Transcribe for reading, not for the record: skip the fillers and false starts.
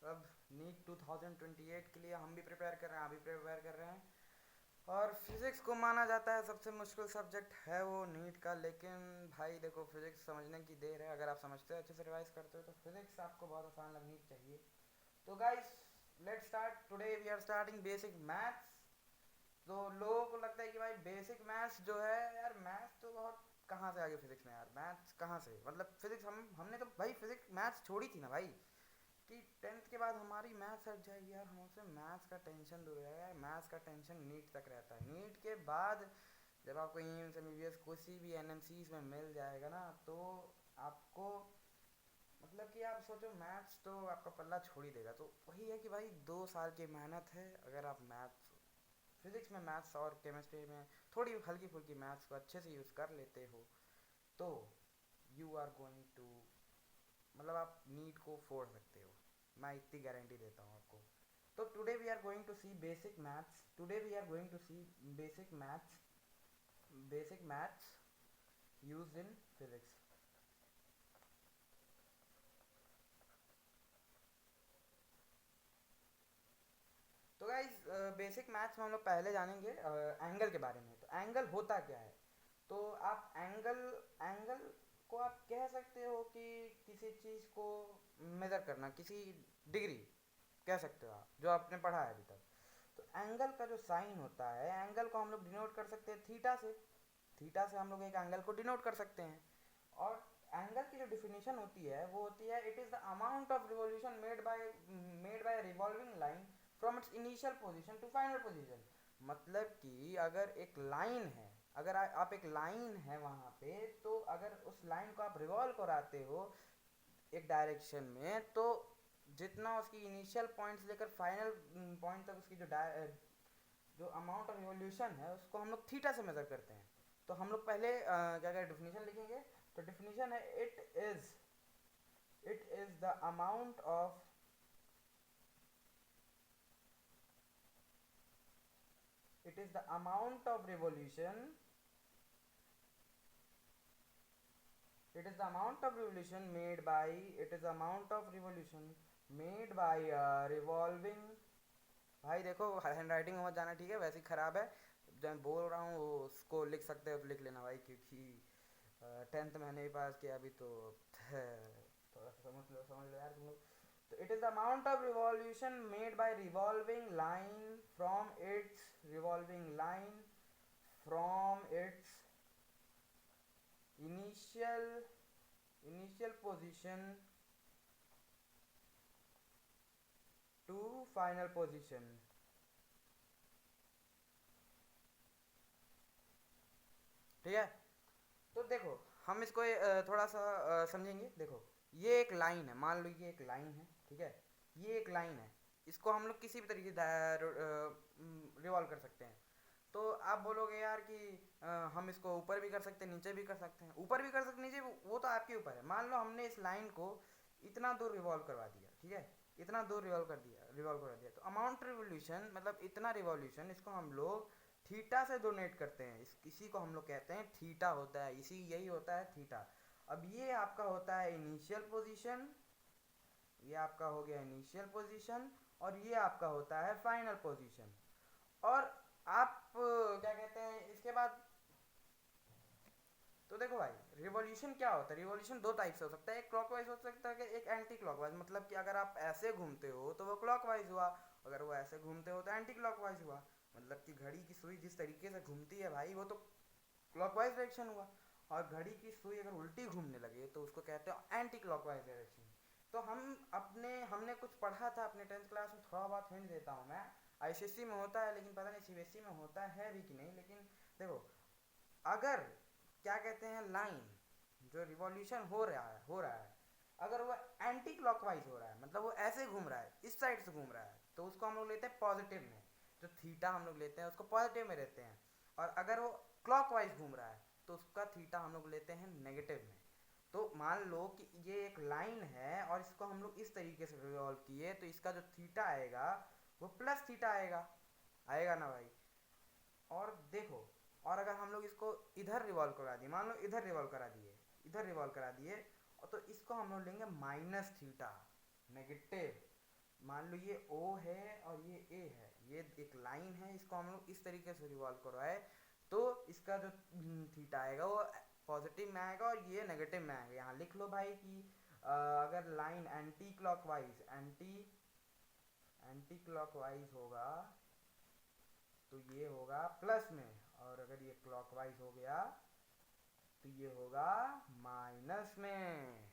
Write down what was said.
अब नीट 2028 के लिए हम भी प्रिपेयर कर रहे हैं, आप भी प्रिपेयर कर रहे हैं। और फिज़िक्स को माना जाता है सबसे मुश्किल सब्जेक्ट है वो नीट का, लेकिन भाई देखो फिज़िक्स समझने की देर है। अगर आप समझते हो, अच्छे से रिवाइज करते हो, तो फिज़िक्स आपको बहुत आसान लगनी चाहिए। तो guys, let's start. Today we are starting basic maths. तो लोगों को लगता है कि भाई बेसिक मैथ्स जो है, यार मैथ्स तो बहुत कहाँ से आ गया फिजिक्स में, यार मैथ्स कहाँ से, मतलब फिजिक्स हमने तो भाई फिजिक्स मैथ्स छोड़ी थी ना भाई, कि टेंथ के बाद हमारी मैथ्स हट जाएगी। यार हमसे मैथ्स का टेंशन दूर हो जाएगा यार, मैथ्स का टेंशन नीट तक रहता है। नीट के बाद जब आपको एम्स एमबीबीएस किसी भी एनएमसीज में मिल जाएगा ना, तो आपको मतलब कि आप सोचो मैथ्स तो आपका पल्ला छोड़ ही देगा। तो वही है कि भाई 2 साल की मेहनत है। अगर आप मैथ्स फिजिक्स में मैथ्स और केमिस्ट्री में थोड़ी हल्की फुल्की मैथ्स को अच्छे से यूज़ कर लेते हो, तो यू आर गोइंग टू, मतलब आप नीट को फोड़ सकते हो। मैं इतनी गारंटी देता हूँ आपको। तो today we are going to see basic maths. Today we are going to see basic maths, basic maths used in physics. तो गाइज बेसिक मैथ्स में हम लोग पहले जानेंगे एंगल के बारे में। तो एंगल होता क्या है? तो आप एंगल एंगल को आप कह सकते हो कि किसी चीज़ को मेज़र करना, किसी डिग्री कह सकते हो आप, जो आपने पढ़ा है अभी तक। तो एंगल का जो साइन होता है, एंगल को हम लोग डिनोट कर सकते हैं थीटा से। थीटा से हम लोग एक एंगल को डिनोट कर सकते हैं। और एंगल की जो डिफिनीशन होती है वो होती है, it is the amount of revolution made by revolving line from its initial position to final position. मतलब कि अगर एक लाइन है, अगर आप एक लाइन है वहाँ पे, तो अगर उस लाइन को आप रिवॉल्व कराते हो एक डायरेक्शन में, तो जितना उसकी इनिशियल पॉइंट लेकर फाइनल पॉइंट तक उसकी जो अमाउंट ऑफ रिवोल्यूशन है, उसको हम लोग थीटा से मेज़र करते हैं। तो हम लोग पहले क्या क्या डिफिनीशन लिखेंगे। तो डिफिनीशन है, it is the amount of, it is the amount of revolution, it is the amount of revolution made by, it is the amount of revolution made by revolving। भाई देखो हैंड राइटिंग में मत जाना, ठीक है, वैसे ही ख़राब है। जब मैं बोल रहा हूँ उसको लिख सकते हो तो लिख लेना भाई, क्योंकि टेंथ मैंने ही पास किया अभी तो थोड़ा सा समझ लो यार तुम लोग। तो it is the amount of revolution made by revolving line from its initial initial position to final position. ठीक है। तो देखो हम इसको थोड़ा सा समझेंगे। देखो ये एक लाइन है, मान लो ये एक लाइन है, ठीक है, ये एक लाइन है। इसको हम लोग किसी भी तरीके से रिवॉल्व कर सकते हैं। तो आप बोलोगे यार कि हम इसको ऊपर भी कर सकते हैं, नीचे भी कर सकते हैं। ऊपर भी कर सकते हैं, नीचे वो तो आपके ऊपर है। मान लो हमने इस लाइन को इतना दूर रिवॉल्व करवा दिया, ठीक है, इतना दूर रिवॉल्व कर दिया तो अमाउंट रिवोल्यूशन, मतलब इतना रिवॉल्यूशन, इसको हम लोग थीटा से डोनेट करते हैं। इसी को हम लोग कहते हैं थीटा होता है, इसी यही होता है थीटा। अब ये आपका होता है इनिशियल पोजीशन, ये आपका हो गया इनिशियल पोजीशन, और ये आपका होता है फाइनल पोजीशन। और आप क्या कहते हैं इसके बाद। तो देखो भाई रिवॉल्यूशन क्या होता है, रिवॉल्यूशन दो टाइप से हो सकता है। एक क्लॉकवाइज हो सकता है कि एक एंटी क्लॉकवाइज, मतलब कि अगर आप ऐसे घूमते हो तो वो क्लॉकवाइज हुआ, अगर वो ऐसे घूमते हो तो एंटी क्लॉकवाइज हुआ। मतलब कि घड़ी की सुई जिस तरीके से घूमती है भाई, वो तो क्लॉकवाइज डायरेक्शन हुआ। और घड़ी की सुई अगर उल्टी घूमने लगे तो उसको कहते हैं एंटी क्लॉकवाइज डायरेक्शन। तो हमने कुछ पढ़ा था अपने टेंथ क्लास में, थोड़ा बहुत हिंट देता हूँ मैं। आईसीएससी में होता है, लेकिन पता नहीं सीबीएसई में होता है भी कि नहीं। लेकिन देखो, अगर क्या कहते हैं लाइन जो रिवॉल्यूशन हो रहा है, अगर वो एंटी क्लॉकवाइज हो रहा है, मतलब वो ऐसे घूम रहा है, इस साइड से घूम रहा है, तो उसको हम लोग लेते हैं पॉजिटिव में। जो थीटा हम लोग लेते हैं उसको पॉजिटिव में लेते हैं। और अगर वो क्लॉकवाइज घूम रहा है तो उसका थीटा हम लोग लेते हैं नेगेटिव में। तो मान लो कि ये एक लाइन है और इसको हम लोग इस तरीके से रिवॉल्व किए, तो इसका जो थीटा आएगा वो प्लस थीटा आएगा। आएगा ना भाई? और देखो, और अगर हम लोग इसको इधर रिवॉल्व करा दिए, मान लो इधर रिवॉल्व करा दिए, इधर रिवॉल्व करा दिए, और तो इसको हम लोग लेंगे माइनस थीटा, नेगेटिव। मान लो ये O है और ये A है, ये एक लाइन है, इसको हम लोग इस तरीके से रिवॉल्व करवाए तो इसका जो थीटा आएगा वो पॉजिटिव में आएगा और ये नेगेटिव में आएगा। यहाँ लिख लो भाई कि अगर लाइन एंटी क्लॉकवाइज होगा तो ये होगा प्लस में, और अगर ये क्लॉकवाइज हो गया तो ये होगा माइनस में।